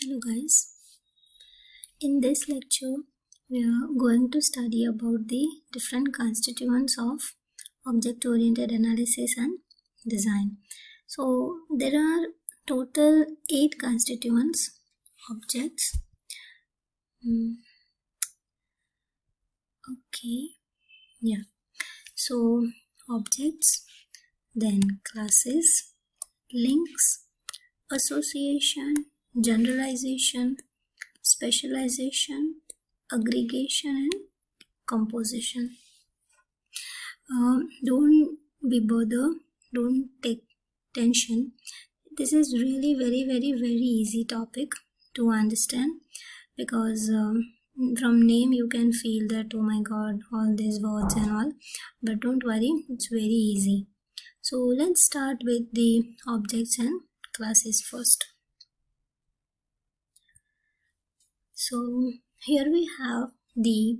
Hello guys. In this lecture, we are going to study about the different constituents of object-oriented analysis and design. So there are total 8 constituents objects. Okay, yeah. So objects, then classes, links, association, generalization, specialization, aggregation, and composition. Don't be bothered, don't take tension. This is really very easy topic to understand because from name you can feel that oh my god, all these words and all, but don't worry, it's very easy. So let's start with the objects and classes first. So here we have the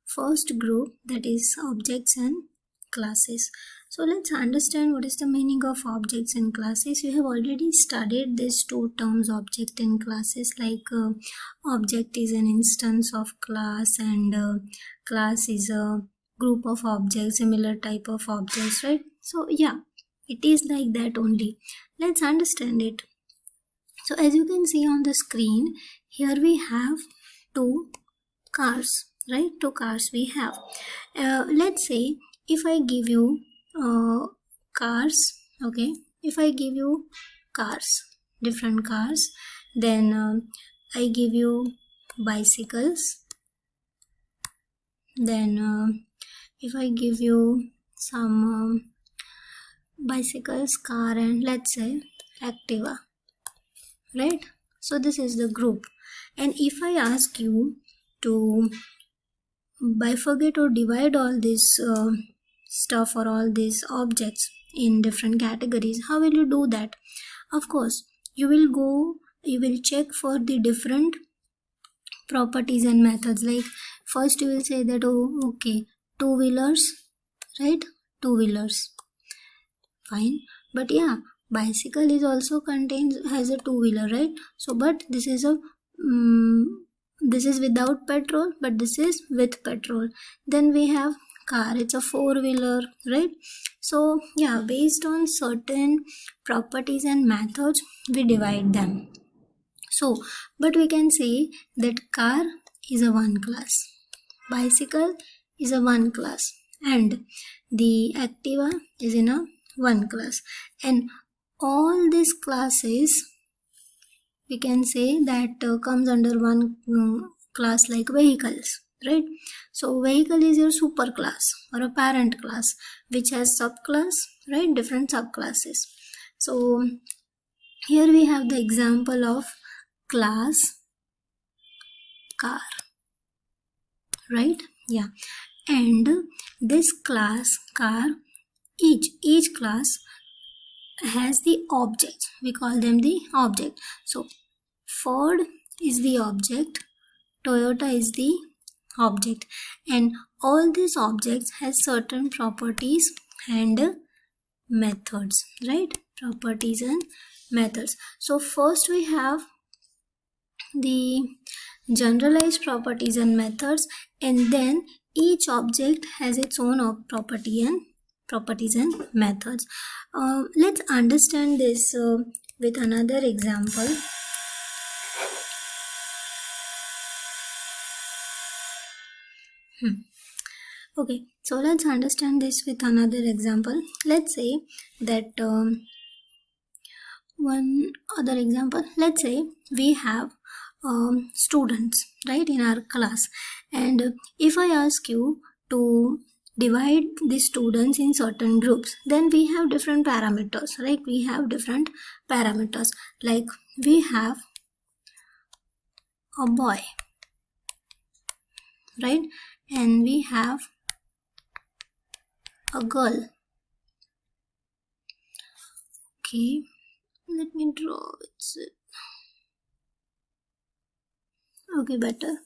first group, that is objects and classes. So let's understand what is the meaning of objects and classes. You have already studied these two terms, object and classes, like object is an instance of class and class is a group of objects, similar type of objects, right? So yeah, it is like that only. Let's understand it. So as you can see on the screen, here we have two cars, right? Two cars we have. Let's say if I give you cars, okay? If I give you cars, different cars, then I give you bicycles. Then if I give you some bicycles, car, and let's say Activa, right? So this is the group. And if I ask you to bifurcate or divide all this stuff or all these objects in different categories, how will you do that? Of course, you will check for the different properties and methods. Like first you will say that, oh okay, two-wheelers, right? Two-wheelers, fine. But yeah, bicycle is also has a two-wheeler, right? So but this is a this is without petrol, but this is with petrol. Then we have car, it's a four-wheeler, right? So yeah, based on certain properties and methods we divide them. So but we can say that car is a one class, bicycle is a one class, and the Activa is in a one class, and all these classes we can say that comes under one class, like vehicles, right? So vehicle is your super class or a parent class which has subclass, right? Different subclasses. So here we have the example of class car, right? Yeah. And this class car, each class has the object, we call them the object. So Ford is the object, Toyota is the object, and all these objects has certain properties and methods, right? Properties and methods. So first we have the generalized properties and methods, and then each object has its own properties and methods. Let's understand this with another example. Okay, so let's understand this with another example. Let's say that one other example. Let's say we have students, right, in our class, and if I ask you to divide the students in certain groups, then we have different parameters, right? We have different parameters, like we have a boy, right, and we have a girl. Okay, let me draw it. Okay, better.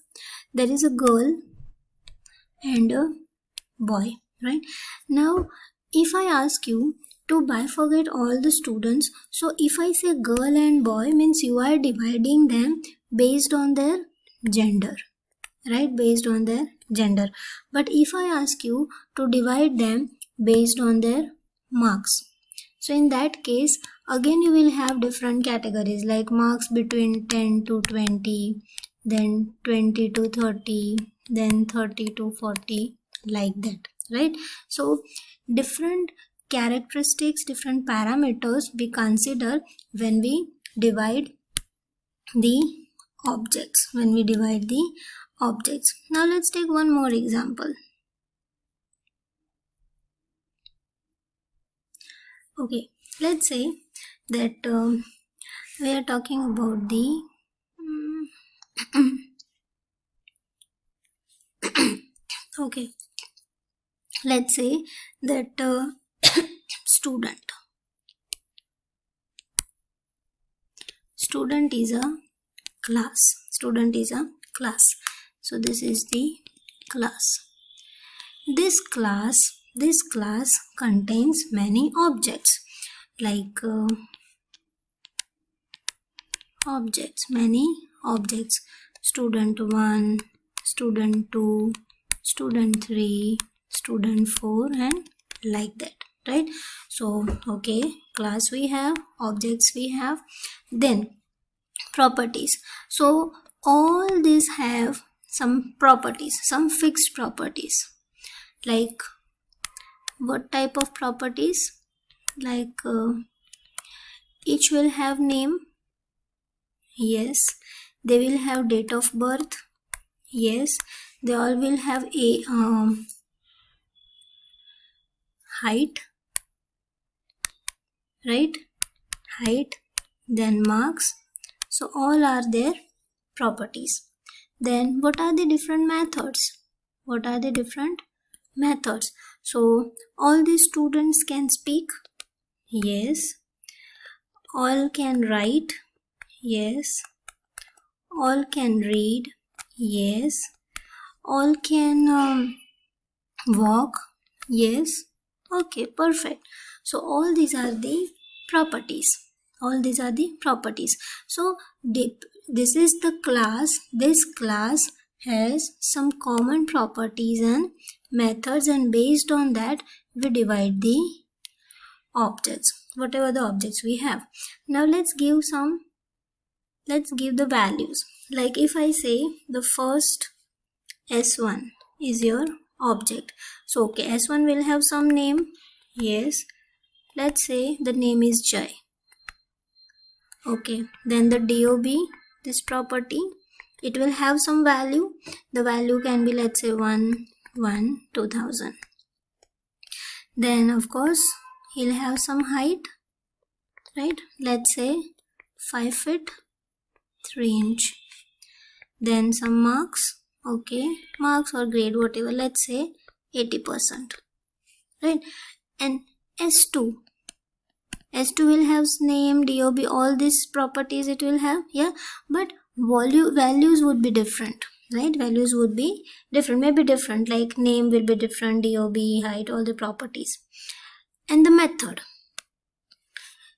There is a girl and a boy, right? Now if I ask you to bifurcate all the students. So if I say girl and boy, means you are dividing them based on their gender, right? Based on their gender. But if I ask you to divide them based on their marks, so in that case, again you will have different categories like marks between 10 to 20, then 20 to 30, then 30 to 40, like that, right? So different characteristics, different parameters we consider when we divide the objects, Now let's take one more example. Okay, let's say that we are talking about the okay, let's say that student is a class. So this is the class. This class contains many objects, like many objects. Student 1, student 2, student 3, student 4, and like that, right? So okay, class we have, objects we have, then properties. So all these have some properties, some fixed properties. Like what type of properties? Like each will have name. Yes. They will have date of birth. Yes. They all will have a height, right? Height, then marks. So all are their properties. Then what are the different methods? So all the students can speak. Yes. All can write. Yes. All can read. Yes. All can walk. Yes. Okay, perfect. So all these are the properties. So this is the class. This class has some common properties and methods, and based on that we divide the objects, whatever the objects we have. Now let's give the values. Like if I say the first S1 is your object, so okay, S1 will have some name. Yes, let's say the name is Jai. Okay, then the DOB, this property, it will have some value. The value can be, let's say 1, 2000. Then of course he'll have some height, right? Let's say 5 feet 3 inch. Then some marks. Okay, marks or grade, whatever, let's say 80%, right? And S2 will have name, DOB, all these properties it will have, yeah, but values would be different, right? Values would be different, maybe different, like name will be different, DOB, height, all the properties. And the method,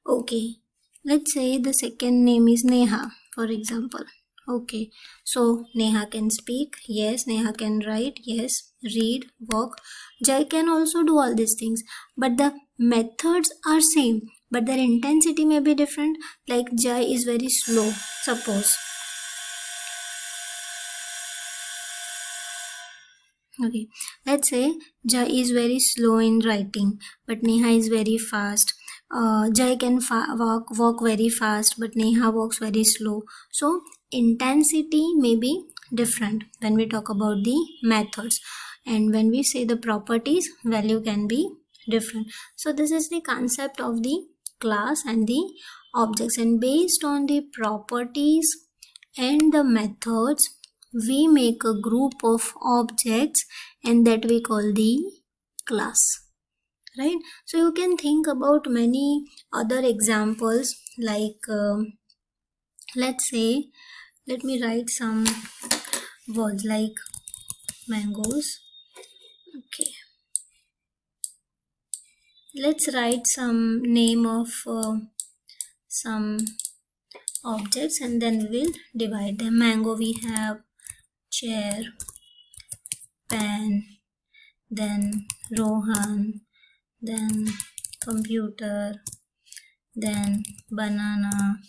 okay, let's say the second name is Neha, for example. Okay, so Neha can speak. Yes. Neha can write. Yes. Read, walk. Jai can also do all these things, but the methods are same, but their intensity may be different. Like Jai is very slow, suppose. Okay, let's say Jai is very slow in writing, but Neha is very fast. Jai can walk very fast, but Neha walks very slow. So intensity may be different when we talk about the methods, and when we say the properties, value can be different. So this is the concept of the class and the objects, and based on the properties and the methods, we make a group of objects, and that we call the class, right? So you can think about many other examples, like let's say, let me write some words like mangoes. Okay, let's write some name of some objects and then we will divide them. Mango we have, chair, pen, then Rohan, then computer, then banana.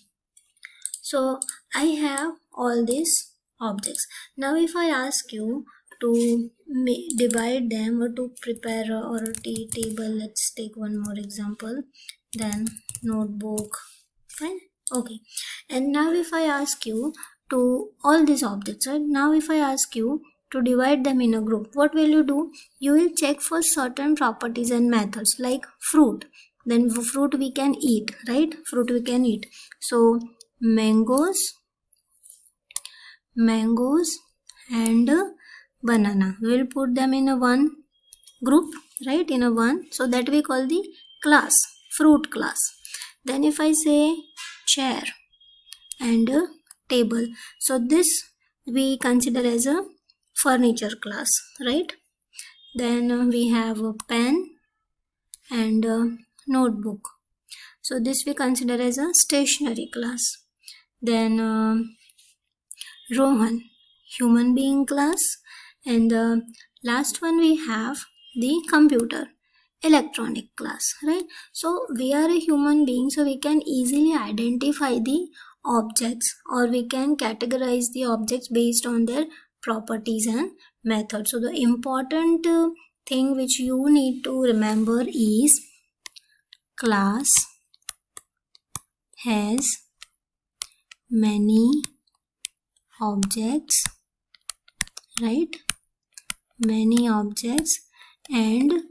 So I have all these objects. Now if I ask you to divide them or to prepare or a table, let's take one more example, then notebook, fine, okay. And now if I ask you to all these objects, right? Now if I ask you to divide them in a group, what will you do? You will check for certain properties and methods, like fruit. Then fruit we can eat, right? Fruit we can eat. So mangoes and banana, we'll put them in a one group, right? In a one, so that we call the class, fruit class. Then if I say chair and table, so this we consider as a furniture class, right? Then we have a pen and a notebook, so this we consider as a stationery class. Then Rohan, human being class. And the last one we have the computer, electronic class, right? So we are a human being, so we can easily identify the objects or we can categorize the objects based on their properties and methods. So the important thing which you need to remember is class has many objects, right? Many objects, and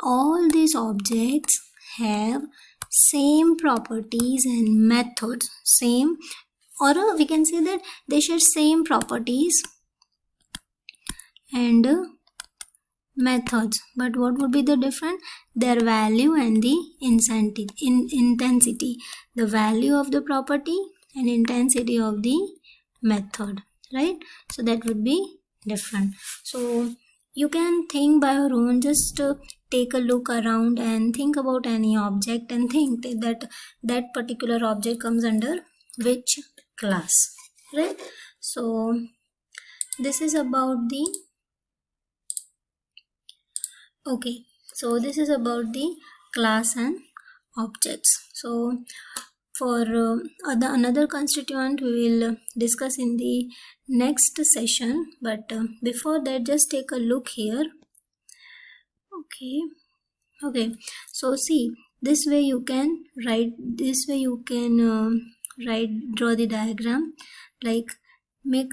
all these objects have same properties and methods, same, or we can say that they share same properties and methods, but what would be the difference? Their value and the intensity, the value of the property and intensity of the method, right? So that would be different. So you can think by your own, just take a look around and think about any object and think that that particular object comes under which class, right? So this is about the this is about the class and objects. So for another constituent we will discuss in the next session, but before that just take a look here. Okay, so see, this way you can write, draw the diagram, like make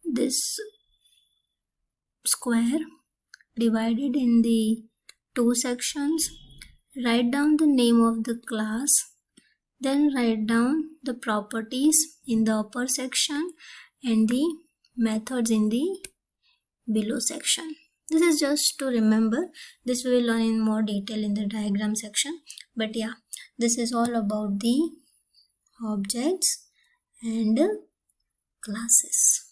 this square divided in the two sections, write down the name of the class, then write down the properties in the upper section and the methods in the below section. This is just to remember. This we will learn in more detail in the diagram section, but yeah, this is all about the objects and classes.